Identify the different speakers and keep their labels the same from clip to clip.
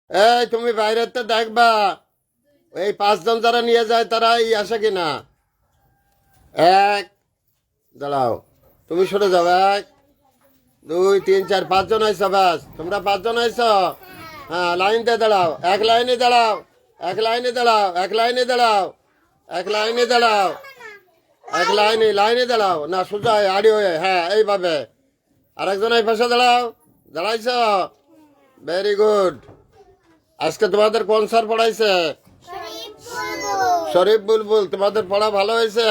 Speaker 1: এই তুমি বাইরের তো দেখবা এই 5 জন যারা নিয়ে যায় তারা এই আসে কিনা। এক, দাঁড়াও, তুমি সরে যাও। 1 2 3 4 5 জন আইসো, বাস তোমরা 5 জন আইসো। হ্যাঁ, লাইন দিয়ে দাঁড়াও, এক লাইনে দাঁড়াও, এক লাইনে দাঁড়াও, এক লাইনে দাঁড়াও, এক লাইনে দাঁড়াও, এক লাইনে দাঁড়াও, না সোজা আড়ি হয়ে, হ্যাঁ এইভাবে। আরেকজন এই পাশে দাঁড়াও, দাঁড়াইছ, ভেরি গুড। আজকে তোমাদের কোন স্যার পড়াইছে? শরীফ বুলবুল। তোমাদের পড়া ভালো হয়েছে?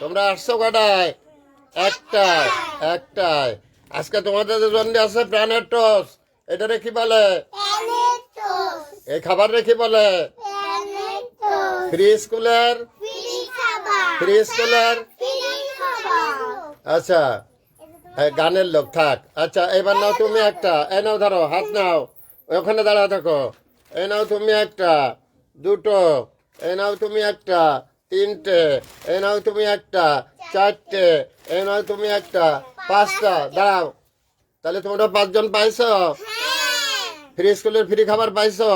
Speaker 1: তোমরা আসছো কটায়? একটায়, একটায়। আজকে তোমাদের জন্য আছে প্রাণের টস। এটারে কি বলে? এই খাবার কি বলে? ফ্রি স্কুলের, ফ্রি স্কুলের। আচ্ছা, গানের লোক থাক। আচ্ছা, এবার নাও তুমি একটা, এ নাও, ধরো হাত নাও, ওখানে দাঁড়া থাকো। এ নাও তুমি একটা, দুটো, এ নাও তুমি একটা, তিনটে, এ নাও তুমি একটা, চারটে, এ নাও তুমি একটা, 5টা। দাঁড়াও, তাহলে তোমরা 5 জন পাইছো? ফ্রি স্কুলের ফ্রি খাবার পাইছো?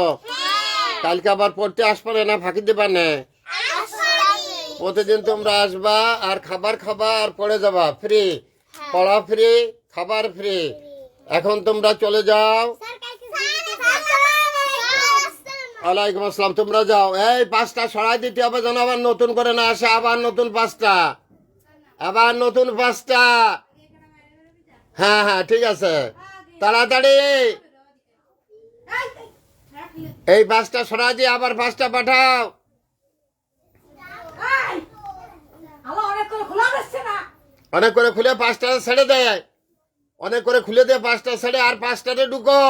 Speaker 1: কালকে আবার পড়তে আসবে না, ফাঁকি দিবা না? প্রতিদিন তোমরা আসবা আর খাবার খাবা আর পড়ে যাবা। ফ্রি পড়া, ফ্রি খাবার, ফ্রি। এখন তোমরা চলে যাও। ওয়ালাইকুম আসসালাম। তোমরা যাও। এই 5টা সরাই দিতে হবে যেন আবার নতুন করে না আসে। আবার নতুন 5টা, আবার নতুন 5টা। হ্যাঁ হ্যাঁ, ঠিক আছে, তাড়াতাড়ি। এই 5টা সরাই দিয়ে আবার 5টা পাঠাও। অনেক করে খুলে 5টা ছেড়ে দেয়, অনেক করে খুলে দিয়ে 5টা ছেড়ে আর 5টাতে ঢুকো।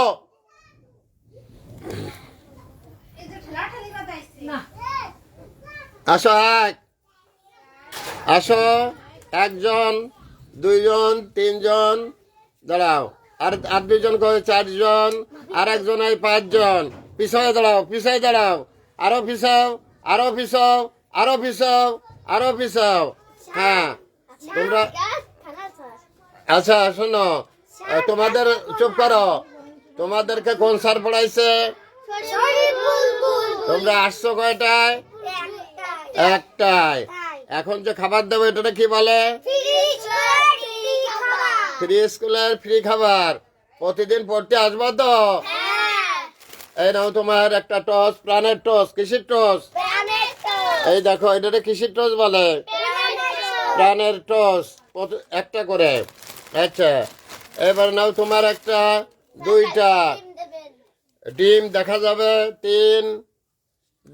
Speaker 1: আসো, আসো, 1 জন, 2 জন, 3 জন, দাঁড়াও। আর 2 জন করে 4 জন, আর 1 জন, 5 জন। পিছনে দাঁড়াও, পিছনে দাঁড়াও, আরো পিছাও, আরো পিছাও, আরো পিছাও, আরো পিছাও। হ্যাঁ, তোমরা আচ্ছা শোনো, তোমাদের চুপ করো। তোমাদেরকে কোন স্যার পড়াইছে? তোমরা আসছো কয়টায়? একটায়। এখন যে খাবার দেবো এটা কি বলে? ফ্রি স্কুলের ফ্রি খাবার। প্রতিদিন পড়তে আসবো তো? এই নাও তোমার একটা টস, প্রাণের টস। কিসের টস? এই দেখো, এটা কিসের টস বলে? প্রাণের টস। একটা করে। আচ্ছা, এবার নাও তোমার একটা, 2টা ডিম দেখা যাবে, 3,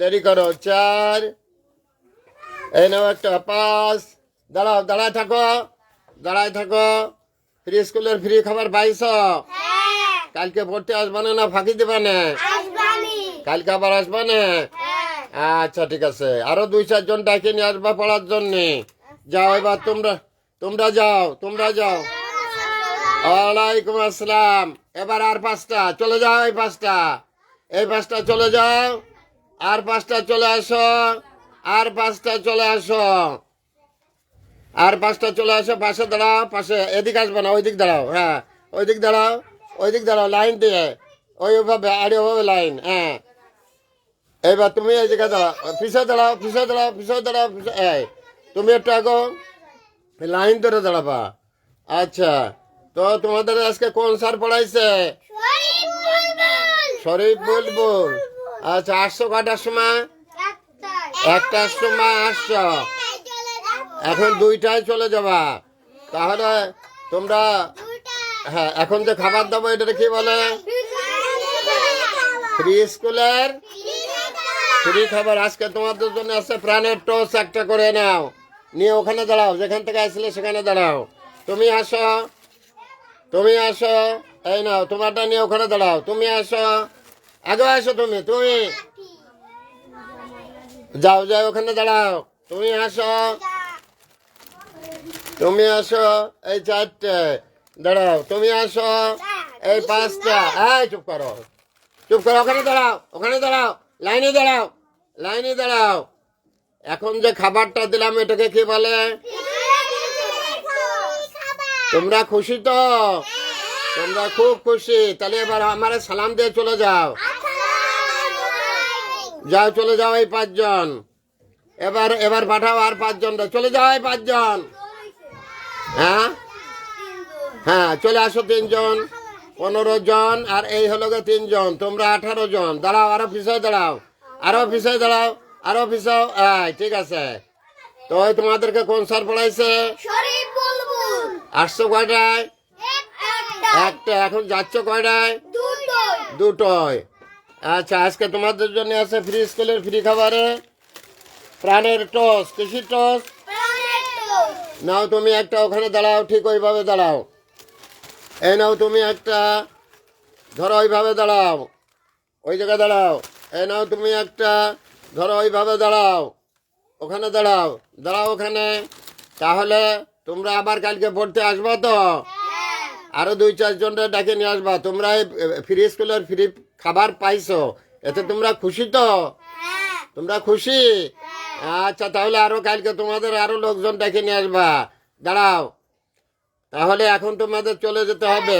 Speaker 1: দেরি করো, 4, এই নাও একটা, 5। দাঁড়াও, দাঁড়ায় থাকো, দাঁড়ায় থাকো। ফ্রি স্কুলের ফ্রি খাবার পাইছো? কালকে পড়তে আসবা না, ফাঁকি দিবা না? কালকে আবার আসবা না? আচ্ছা ঠিক আছে, আরো 2-4 জন ডাকে নিয়ে আসবা পড়ার জন্য। যাও এবার তোমরা, তোমরা যাও, তোমরা যাও। ওয়ালাইকুম আসসালাম। এবার আর 5টা চলে যাও। এই 5টা, এই 5টা চলে যাও। আর 5টা চলে আসো, আর 5টা চলে আসো, আর 5টা চলে আসো। পাশে দাঁড়াও, পাশে। এদিকে আসবে না, ওইদিক দাঁড়াও। হ্যাঁ, ওইদিক দাঁড়াও, ওইদিক দাঁড়াও, লাইন দিয়ে ওইভাবে, আরে ওভাবে লাইন। হ্যাঁ, এইবার তুমি এই জায়গায় দাঁড়াও, পিছিয়ে দাঁড়াও, পিছিয়ে দাঁড়াও, পিছিয়ে দাঁড়াও। এই তুমি একটু আগো লাইন ধরে দাঁড়াবা। আচ্ছা, তো তোমাদের আজকে কোন স্যার পড়াইছে? শরীফ বুলবুল। আচ্ছা, আসছো কটার সময়? 1টার সময় আসছো। এখন 2টায় চলে যাবা। তাহলে তোমরা, হ্যাঁ, এখন যে খাবার দেবো এটা কি বলে? ফ্রি স্কুলের ফ্রি খাবার। আজকে তোমাদের জন্য আছে প্রাণের টস। একটা করে নাও, নিয়ে ওখানে দাঁড়াও, যেখান থেকে আসলে সেখানে দাঁড়াও। তুমি আসো, তুমি আসো, এই নাও তোমারটা নিয়ে ওখানে দাঁড়াও। তুমি আসো, আগে আসো, তুমি তুমি যাও, যাও ওখানে দাঁড়াও। তুমি আসো, তুমি আসো, এই 4টে দাঁড়াও। তুমি আসো, এই 5টা। এই চুপ করো, চুপ করো, ওখানে দাঁড়াও, ওখানে দাঁড়াও, লাইনে দাঁড়াও, লাইনে দাঁড়াও। এখন যে খাবারটা দিলাম এটাকে কি বলে? তোমরা খুশি তো? তোমরা খুব খুশি। তাহলে এবার আমার সালাম দিয়ে চলে যাও। যাও চলে যাও এই 5 জন। এবার এবার পাঠাও আর 5 জন, চলে যাও এই 5 জন। হ্যাঁ হ্যাঁ চলে আসো 3 জন, 15 জন, আর এই হলো 3 জন, তোমরা 18 জন। দাঁড়াও, আরো পিছায় দাঁড়াও, আরো পিছায় দাঁড়াও, আরো পিছাও। ঠিক আছে। তো ওই তোমাদেরকে কোন স্যার পড়াইছে? আসছো কয়টায়? একটা। এখন যাচ্ছ কয়টায়? দুটোয়। আচ্ছা, আজকে তোমাদের জন্য আছে ফ্রি স্কুলের ফ্রি খাবারে প্রাণের টোস্ট। কিসির টোস্ট? নাও তুমি একটা, ওখানে দাঁড়াও, ঠিক ওইভাবে দাঁড়াও। এই নাও তুমি একটা, ধরো ওইভাবে দাঁড়াও, ওই জায়গায় দাঁড়াও। এই নাও তুমি একটা, ধরো ওইভাবে দাঁড়াও, ওখানে দাঁড়াও, দাঁড়াও ওখানে। তাহলে তোমরা আবার কালকে পড়তে আসবা তো? আরো 2-4 জনরা ডাকে নিয়ে আসবা। তোমরা এই ফ্রি স্কুলের ফ্রি খাবার পাইছো, এতে তোমরা খুশি তো? তোমরা খুশি? আচ্ছা, তাহলে আরো কালকে তোমাদের আরো লোকজন ডেকে নিয়ে আসবা। দাঁড়াও, তাহলে এখন তোমাদের চলে যেতে হবে।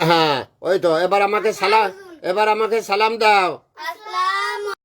Speaker 1: হ্যাঁ ওই তো, এবার আমাকে সালাম দাও।